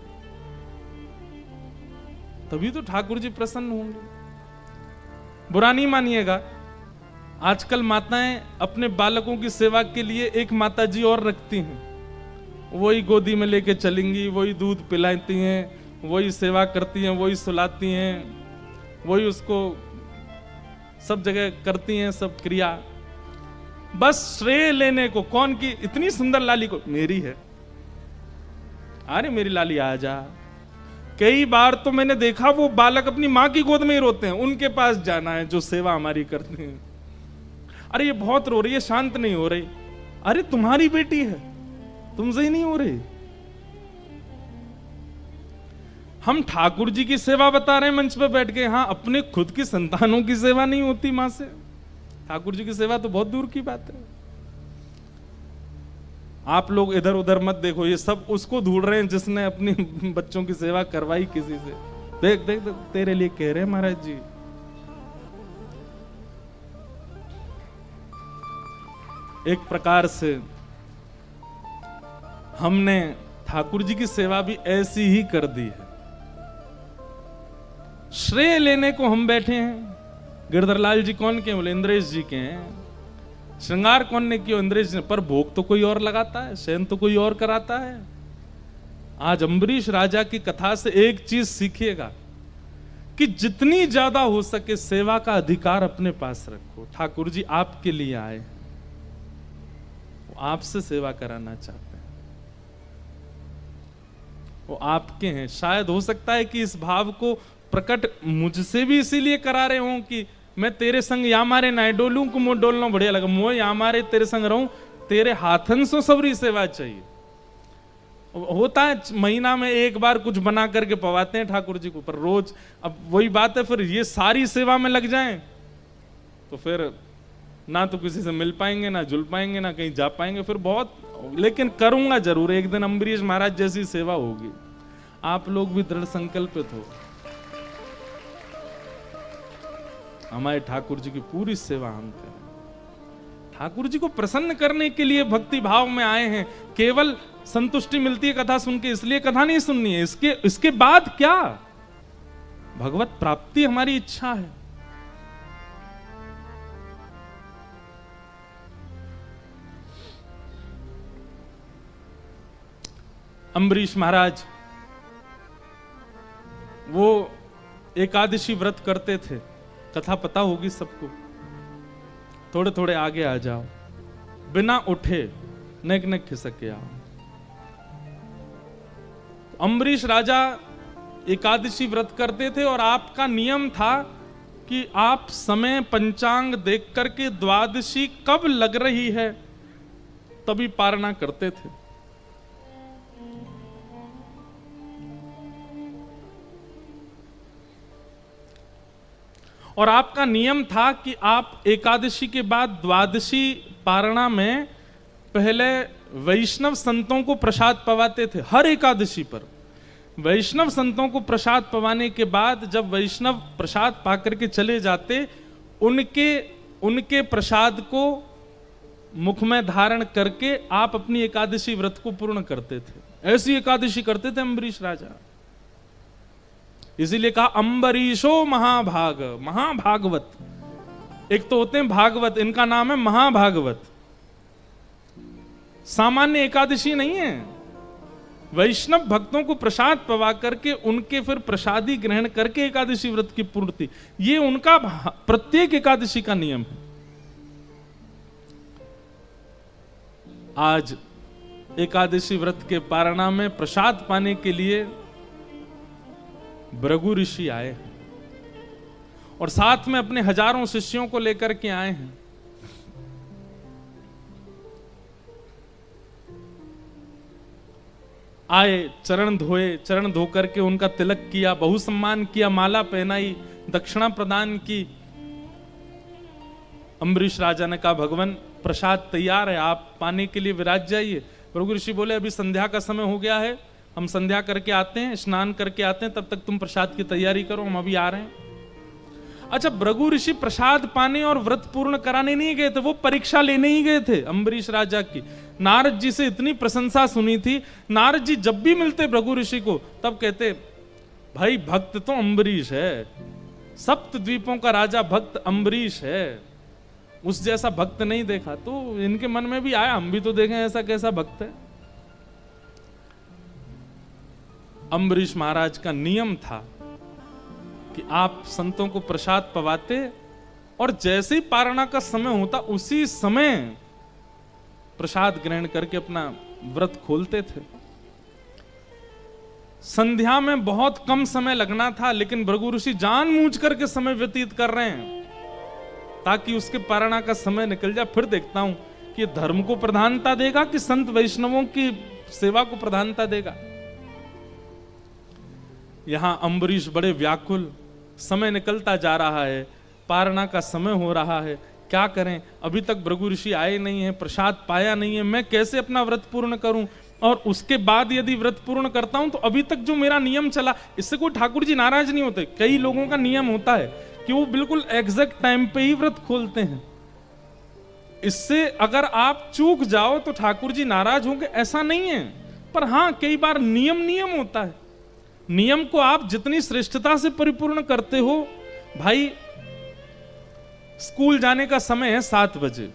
तभी तो ठाकुर जी प्रसन्न होंगे। बुरा नहीं मानिएगा, आजकल माताएं अपने बालकों की सेवा के लिए एक माता जी और रखती हैं, वही गोदी में लेके चलेंगी, वही दूध पिलाती हैं, वही सेवा करती हैं, वही सुलाती हैं, वही उसको सब जगह करती हैं, सब क्रिया, बस श्रेय लेने को। कौन की इतनी सुंदर लाली को, मेरी है, अरे मेरी लाली आ जा। कई बार तो मैंने देखा वो बालक अपनी मां की गोद में ही रोते हैं, उनके पास जाना है जो सेवा हमारी करते हैं। अरे ये बहुत रो रही है, शांत नहीं हो रही, अरे तुम्हारी बेटी है, तुमसे ही नहीं हो रही। हम ठाकुर जी की सेवा बता रहे हैं मंच पे बैठ के, हाँ अपने खुद की संतानों की सेवा नहीं होती मां से। ठाकुर जी की सेवा तो बहुत दूर की बात है। आप लोग इधर उधर मत देखो, ये सब उसको ढूंढ रहे हैं जिसने अपनी बच्चों की सेवा करवाई किसी से। देख देख, देख तेरे लिए कह रहे हैं महाराज जी। एक प्रकार से हमने ठाकुर जी की सेवा भी ऐसी ही कर दी है। श्रेय लेने को हम बैठे हैं। गिरधरलाल जी कौन के? बोले इंद्रेश जी के हैं। श्रृंगार कौन ने किया? इंद्रेश जी ने। पर भोग तो कोई और लगाता है, शयन तो कोई और कराता है। आज अम्बरीश राजा की कथा से एक चीज सीखिएगा कि जितनी ज्यादा हो सके सेवा का अधिकार अपने पास रखो। ठाकुर जी आपके लिए आए, वो आपसे सेवा कराना चाहते हैं, वो आपके हैं। शायद हो सकता है कि इस भाव को प्रकट मुझसे भी इसीलिए करा रहे हों कि मैं तेरे संग या मारे ना डोलूं को मोह डोलना बढ़िया लगा, मोह या मारे तेरे संग रहूं, तेरे हाथन सो सबरी सेवा चाहिए। होता है महीना में एक बार कुछ बना करके पवाते हैं ठाकुर जी को, पर रोज अब वही बात है, फिर ये सारी सेवा में लग जाएं तो फिर ना तो किसी से मिल पाएंगे, ना जुल पाएंगे, ना कहीं जा पाएंगे, फिर बहुत। लेकिन करूंगा जरूर, एक दिन अम्बरीश महाराज जैसी सेवा होगी। आप लोग भी दृढ़ संकल्पित हो, हमारे ठाकुर जी की पूरी सेवा हम करें। ठाकुर जी को प्रसन्न करने के लिए भक्ति भाव में आए हैं। केवल संतुष्टि मिलती है कथा सुन के, इसलिए कथा नहीं सुननी है। इसके बाद क्या? भगवत प्राप्ति हमारी इच्छा है। अम्बरीश महाराज वो एकादशी व्रत करते थे, कथा पता होगी सबको। थोड़े थोड़े आगे आ जाओ, बिना उठे नेक नेक खिसक के आओ। अम्बरीश राजा एकादशी व्रत करते थे और आपका नियम था कि आप समय पंचांग देख करके द्वादशी कब लग रही है तभी पारणा करते थे। और आपका नियम था कि आप एकादशी के बाद द्वादशी पारणा में पहले वैष्णव संतों को प्रसाद पवाते थे। हर एकादशी पर वैष्णव संतों को प्रसाद पवाने के बाद जब वैष्णव प्रसाद पाकर के चले जाते, उनके प्रसाद को मुख में धारण करके आप अपनी एकादशी व्रत को पूर्ण करते थे। ऐसी एकादशी करते थे अम्बरीश राजा। इसीलिए कहा अम्बरीशो महाभाग, महाभागवत। एक तो होते हैं भागवत, इनका नाम है महाभागवत। सामान्य एकादशी नहीं है। वैष्णव भक्तों को प्रसाद पवा करके उनके फिर प्रसादी ग्रहण करके एकादशी व्रत की पूर्ति, ये उनका प्रत्येक एकादशी का नियम है। आज एकादशी व्रत के पारणा में प्रसाद पाने के लिए भृगु ऋषि आए और साथ में अपने हजारों शिष्यों को लेकर के आए हैं। आए, चरण धोए, चरण धो करके उनका तिलक किया, बहु सम्मान किया, माला पहनाई, दक्षिणा प्रदान की। अम्बरीश राजा ने कहा भगवान प्रसाद तैयार है, आप पाने के लिए विराज जाइए। भृगु ऋषि बोले अभी संध्या का समय हो गया है, हम संध्या करके आते हैं, स्नान करके आते हैं, तब तक तुम प्रसाद की तैयारी करो, हम अभी आ रहे हैं। अच्छा, भृगु ऋषि प्रसाद पाने और व्रत पूर्ण कराने नहीं गए थे, वो परीक्षा लेने ही गए थे अम्बरीश राजा की। नारद जी से इतनी प्रशंसा सुनी थी। नारद जी जब भी मिलते भृगु ऋषि को तब कहते भाई भक्त तो अम्बरीश है, सप्त द्वीपों का राजा भक्त अम्बरीश है, उस जैसा भक्त नहीं देखा। तो इनके मन में भी आया हम भी तो देखें ऐसा कैसा भक्त है। अम्बरीश महाराज का नियम था कि आप संतों को प्रसाद पवाते और जैसे ही पारणा का समय होता उसी समय प्रसाद ग्रहण करके अपना व्रत खोलते थे। संध्या में बहुत कम समय लगना था, लेकिन भृगु ऋषि जानबूझ करके समय व्यतीत कर रहे हैं ताकि उसके पारणा का समय निकल जाए। फिर देखता हूं कि ये धर्म को प्रधानता देगा कि संत वैष्णवों की सेवा को प्रधानता देगा। यहां अम्बरीश बड़े व्याकुल, समय निकलता जा रहा है, पारणा का समय हो रहा है, क्या करें, अभी तक भृगु ऋषि आए नहीं है, प्रसाद पाया नहीं है, मैं कैसे अपना व्रत पूर्ण करूं, और उसके बाद यदि व्रत पूर्ण करता हूं तो अभी तक जो मेरा नियम चला, इससे कोई ठाकुर जी नाराज नहीं होते। कई लोगों का नियम होता है कि वो बिल्कुल एग्जैक्ट टाइम पे ही व्रत खोलते हैं, इससे अगर आप चूक जाओ तो ठाकुर जी नाराज होंगे, ऐसा नहीं है। पर हां, कई बार नियम होता है, नियम को आप जितनी श्रेष्ठता से परिपूर्ण करते हो। भाई स्कूल जाने का समय है 7 बजे,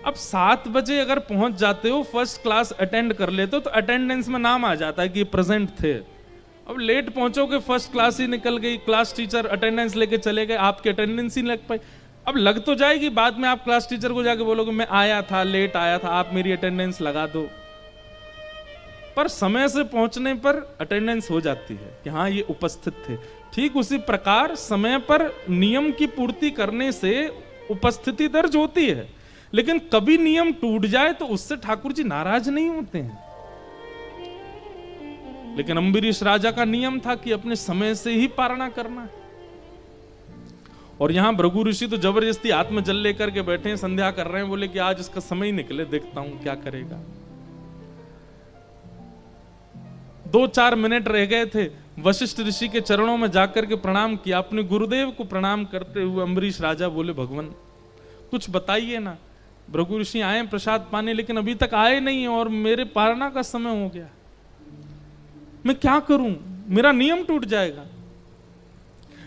अब 7 बजे अगर पहुंच जाते हो, फर्स्ट क्लास अटेंड कर लेते हो तो अटेंडेंस में नाम आ जाता है कि प्रेजेंट थे। अब लेट पहुंचोगे, फर्स्ट क्लास ही निकल गई, क्लास टीचर अटेंडेंस लेके चले गए, आपकी अटेंडेंस ही लग पाई। अब लग तो जाएगी, बाद में आप क्लास टीचर को जाके बोलोगे मैं आया था, लेट आया था, आप मेरी अटेंडेंस लगा दो। पर समय से पहुंचने पर अटेंडेंस हो जाती है कि हाँ ये उपस्थित थे। ठीक उसी प्रकार समय पर नियम की पूर्ति करने से उपस्थिति दर्ज होती है, लेकिन कभी नियम टूट जाए तो उससे ठाकुर जी नाराज नहीं होते हैं। लेकिन अम्बरीश राजा का नियम था कि अपने समय से ही पारणा करना है। और यहां भृगु ऋषि तो जबरदस्ती आत्मजल लेकर के बैठे हैं, संध्या कर रहे हैं, बोले कि आज इसका समय ही निकले, देखता हूं क्या करेगा। 2-4 मिनट रह गए थे, वशिष्ठ ऋषि के चरणों में जाकर के प्रणाम किया, अपने गुरुदेव को प्रणाम करते हुए अम्बरीश राजा बोले भगवान कुछ बताइए ना, भृगु ऋषि आए प्रसाद पाने लेकिन अभी तक आए नहीं और मेरे पारणा का समय हो गया, मैं क्या करूं, मेरा नियम टूट जाएगा।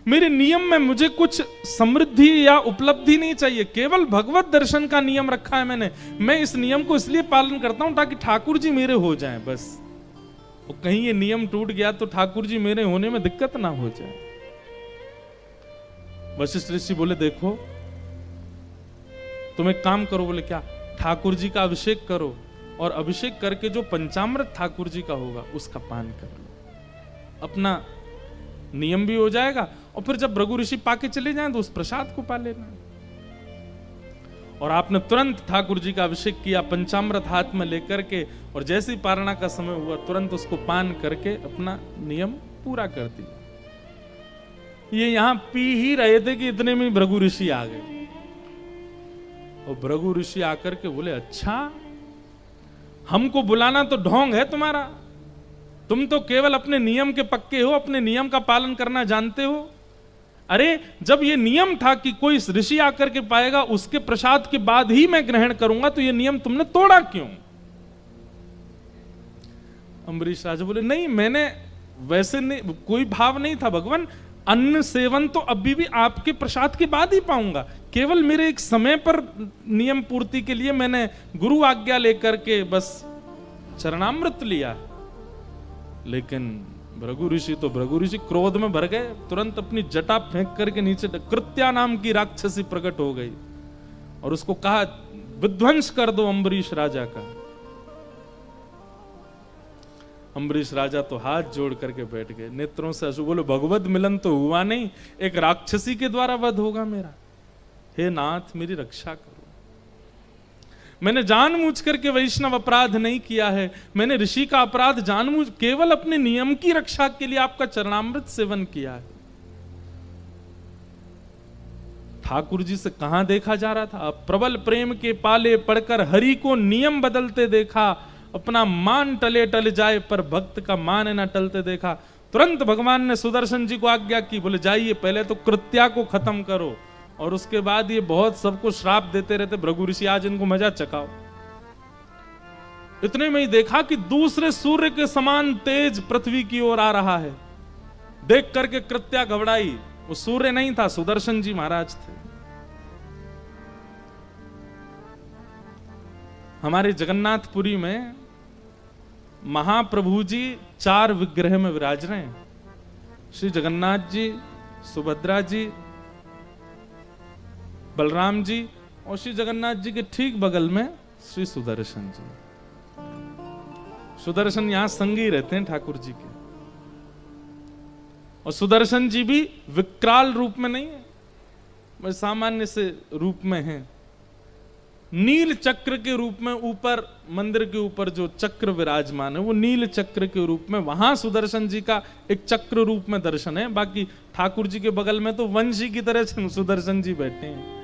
मेरे नियम में मुझे कुछ समृद्धि या उपलब्धि नहीं चाहिए, केवल भगवत दर्शन का नियम रखा है मैंने। मैं इस नियम को इसलिए पालन करता हूं ताकि ठाकुर जी मेरे हो जाएं बस। और कहीं ये नियम टूट गया तो ठाकुर जी मेरे होने में दिक्कत ना हो जाए। वशिष्ठ ऋषि बोले देखो तुम एक काम करो, बोले क्या, ठाकुर जी का अभिषेक करो और अभिषेक करके जो पंचामृत ठाकुर जी का होगा उसका पान कर लो, अपना नियम भी हो जाएगा और फिर जब भृगु ऋषि पाके चले जाएं तो उस प्रसाद को पा लेना। और आपने तुरंत ठाकुर जी का अभिषेक किया पंचामृत हाथ में लेकर के, और जैसे ही पारणा का समय हुआ तुरंत उसको पान करके अपना नियम पूरा कर दिया। ये यहां पी ही रहे थे कि इतने में भृगु ऋषि आ गए। और भृगु ऋषि आकर के बोले अच्छा हमको बुलाना तो ढोंग है तुम्हारा, तुम तो केवल अपने नियम के पक्के हो, अपने नियम का पालन करना जानते हो। अरे जब ये नियम था कि कोई ऋषि आकर के पाएगा उसके प्रसाद के बाद ही मैं ग्रहण करूंगा, तो ये नियम तुमने तोड़ा क्यों? अम्बरीश राजा बोले नहीं, मैंने वैसे नहीं, कोई भाव नहीं था भगवान, अन्न सेवन तो अभी भी आपके प्रसाद के बाद ही पाऊंगा, केवल मेरे एक समय पर नियम पूर्ति के लिए मैंने गुरु आज्ञा लेकर के बस चरणामृत लिया। लेकिन भृगु ऋषि तो भृगु ऋषि क्रोध में भर गए, तुरंत अपनी जटा फेंक करके नीचे कृत्या नाम की राक्षसी प्रकट हो गई और उसको कहा विध्वंस कर दो अम्बरीश राजा का। अम्बरीश राजा तो हाथ जोड़ करके बैठ गए, नेत्रों से आंसू, बोले भगवत मिलन तो हुआ नहीं, एक राक्षसी के द्वारा वध होगा मेरा। हे नाथ मेरी रक्षा करो, मैंने जानबूझ करके वैष्णव अपराध नहीं किया है, मैंने ऋषि का अपराध जानबूझ केवल अपने नियम की रक्षा के लिए आपका चरणामृत सेवन किया है। ठाकुर जी से कहां देखा जा रहा था, प्रबल प्रेम के पाले पड़कर हरि को नियम बदलते देखा, अपना मान टले टल जाए पर भक्त का मान न टलते देखा। तुरंत भगवान ने सुदर्शन जी को आज्ञा की, बोले जाइए पहले तो कृत्या को खत्म करो और उसके बाद ये बहुत सबको श्राप देते रहते भृगु ऋषि, आज इनको मजा चकाओ। इतने में ही देखा कि दूसरे सूर्य के समान तेज पृथ्वी की ओर आ रहा है। देख करके कृत्या घबराई। वो सूर्य नहीं था, सुदर्शन जी महाराज थे। हमारे जगन्नाथपुरी में महाप्रभु जी 4 विग्रह में विराज रहे हैं। श्री जगन्नाथ जी, सुभद्रा जी, बलराम जी और श्री जगन्नाथ जी के ठीक बगल में श्री सुदर्शन जी। सुदर्शन यहां संगी रहते हैं ठाकुर जी के। और सुदर्शन जी भी विकराल रूप में नहीं है, वह सामान्य से रूप में है। नील चक्र के रूप में ऊपर मंदिर के ऊपर जो चक्र विराजमान है वो नील चक्र के रूप में, वहां सुदर्शन जी का एक चक्र रूप में दर्शन है। बाकी ठाकुर जी के बगल में तो वंशी की तरह सुदर्शन जी बैठे हैं।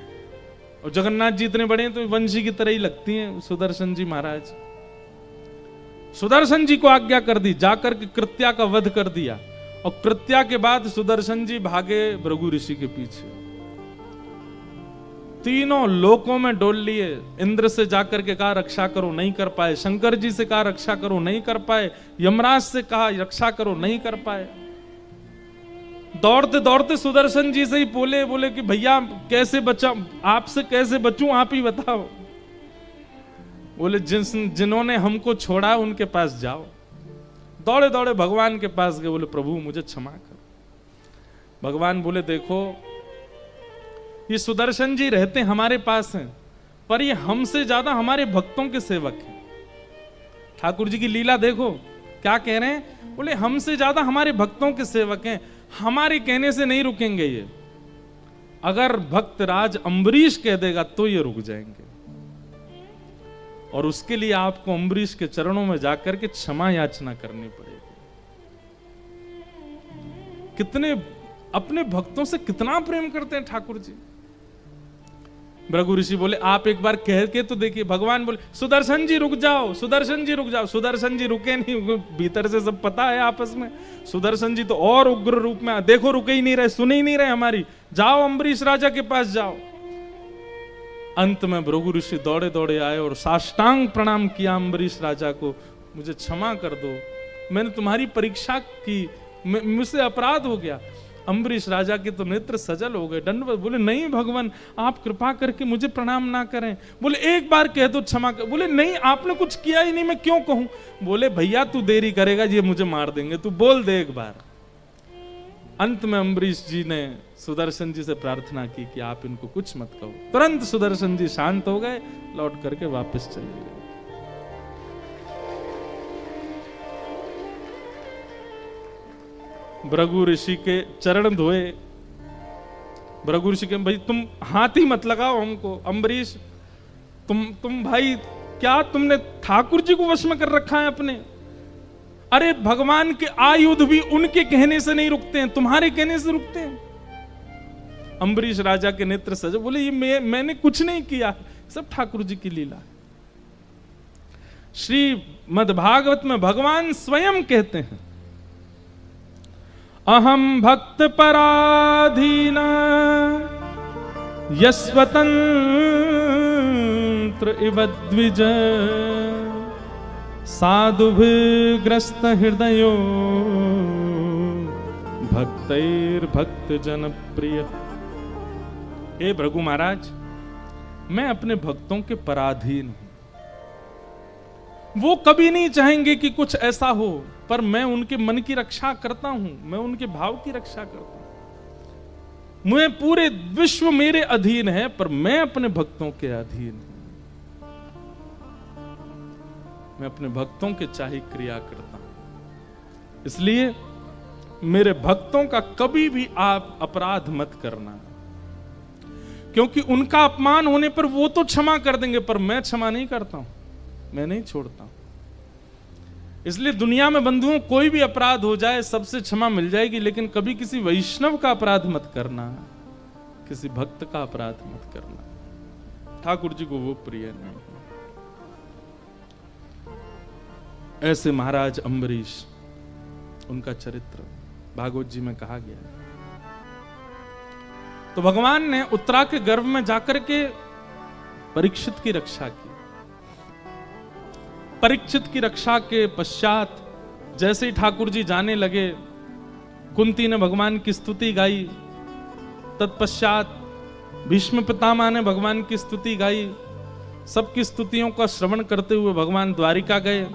और जगन्नाथ जी इतने बड़े हैं तो वंशी की तरह ही लगती हैं सुदर्शन जी महाराज। सुदर्शन जी को आज्ञा कर दी, जाकर के कृत्या का वध कर दिया। और कृत्या के बाद सुदर्शन जी भागे भृगु ऋषि के पीछे। तीनों लोकों में डोल लिए। इंद्र से जाकर के कहा रक्षा करो, नहीं कर पाए। शंकर जी से कहा रक्षा करो, नहीं कर पाए। यमराज से कहा रक्षा करो, नहीं कर पाए। दौड़ते दौड़ते सुदर्शन जी से ही बोले कि भैया कैसे बचा, आपसे कैसे बचूं, आप ही बताओ। बोले जिन्होंने हमको छोड़ा उनके पास जाओ। दौड़े दौड़े भगवान के पास गए, बोले प्रभु मुझे क्षमा कर। भगवान बोले देखो ये सुदर्शन जी रहते हमारे पास हैं, पर ये हमसे ज्यादा हमारे भक्तों के सेवक हैं। ठाकुर जी की लीला देखो क्या कह रहे हैं। बोले हमसे ज्यादा हमारे भक्तों के सेवक हैं, हमारे कहने से नहीं रुकेंगे ये। अगर भक्त राज अम्बरीश कह देगा तो ये रुक जाएंगे। और उसके लिए आपको अम्बरीश के चरणों में जाकर के क्षमा याचना करनी पड़ेगी। कितने अपने भक्तों से कितना प्रेम करते हैं ठाकुर जी। भृगु ऋषि बोले आप एक बार कह के तो देखिए। भगवान बोले सुदर्शन जी रुक जाओ, सुदर्शन जी रुक जाओ। सुदर्शन जी रुके नहीं, भीतर से सब पता है आपस में। सुदर्शन जी तो और उग्र रूप में, देखो रुके ही नहीं रहे, सुन ही नहीं रहे हमारी, जाओ अम्बरीश राजा के पास जाओ। अंत में भृगु ऋषि दौड़े दौड़े आए और साष्टांग प्रणाम किया अम्बरीश राजा को। मुझे क्षमा कर दो, मैंने तुम्हारी परीक्षा की, मुझसे अपराध हो गया। अम्बरीश राजा के तो नेत्र सजल हो गए, दंडवत। बोले नहीं भगवान आप कृपा करके मुझे प्रणाम ना करें। बोले एक बार कह दो क्षमा कर। बोले नहीं आपने कुछ किया ही नहीं, मैं क्यों कहूं। बोले भैया तू देरी करेगा ये मुझे मार देंगे, तू बोल दे एक बार। अंत में अम्बरीश जी ने सुदर्शन जी से प्रार्थना की कि आप इनको कुछ मत कहो। तुरंत सुदर्शन जी शांत हो गए, लौट करके वापस चले गए। भृगु ऋषि के चरण धोए। भृगु ऋषि के भाई तुम हाथ ही मत लगाओ हमको। अम्बरीश तुम भाई क्या तुमने ठाकुर जी को वश में कर रखा है अपने। अरे भगवान के आयुध भी उनके कहने से नहीं रुकते हैं, तुम्हारे कहने से रुकते हैं। अम्बरीश राजा के नेत्र सजे। बोले ये मैंने कुछ नहीं किया, सब ठाकुर जी की लीला है। श्री मद्भागवत में भगवान स्वयं कहते हैं अहम भक्त पराधीन यस्वतंत्र इव द्विज साधुभिर्ग्रस्त हृदयो भक्तैर्भक्त जन प्रिय। हे भृगु महाराज मैं अपने भक्तों के पराधीन हूं। वो कभी नहीं चाहेंगे कि कुछ ऐसा हो, पर मैं उनके मन की रक्षा करता हूं, मैं उनके भाव की रक्षा करता हूं। मुझे पूरे विश्व मेरे अधीन है, पर मैं अपने भक्तों के अधीन हूं। मैं अपने भक्तों के चाही क्रिया करता हूं। इसलिए मेरे भक्तों का कभी भी आप अपराध मत करना, क्योंकि उनका अपमान होने पर वो तो क्षमा कर देंगे, पर मैं क्षमा नहीं करता हूं, मैं नहीं छोड़ता हूं। इसलिए दुनिया में बंधुओं कोई भी अपराध हो जाए सबसे क्षमा मिल जाएगी, लेकिन कभी किसी वैष्णव का अपराध मत करना, किसी भक्त का अपराध मत करना। ठाकुर जी को वो प्रिय नहीं। ऐसे महाराज अम्बरीश, उनका चरित्र भागवत जी में कहा गया है। तो भगवान ने उत्तरा के गर्भ में जाकर के परीक्षित की रक्षा की। परीक्षित की रक्षा के पश्चात जैसे ही ठाकुर जी जाने लगे, कुंती ने भगवान की स्तुति गाई। तत्पश्चात भीष्म पितामह ने भगवान की स्तुति गाई। सबकी स्तुतियों का श्रवण करते हुए भगवान द्वारिका गए।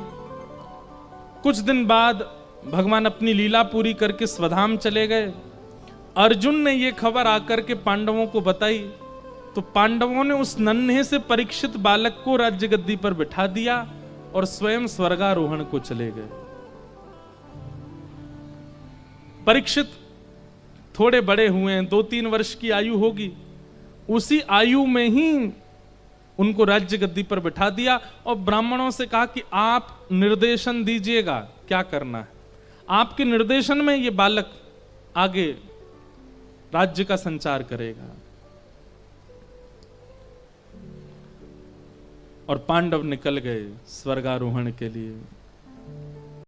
कुछ दिन बाद भगवान अपनी लीला पूरी करके स्वधाम चले गए। अर्जुन ने यह खबर आकर के पांडवों को बताई, तो पांडवों ने उस नन्हे से परीक्षित बालक को राज्य गद्दी पर बिठा दिया और स्वयं स्वर्गारोहण को चले गए। परीक्षित थोड़े बड़े हुए हैं, 2-3 वर्ष की आयु होगी। उसी आयु में ही उनको राज्य गद्दी पर बिठा दिया और ब्राह्मणों से कहा कि आप निर्देशन दीजिएगा क्या करना है। आपके निर्देशन में ये बालक आगे राज्य का संचार करेगा। और पांडव निकल गए स्वर्गारोहण के लिए।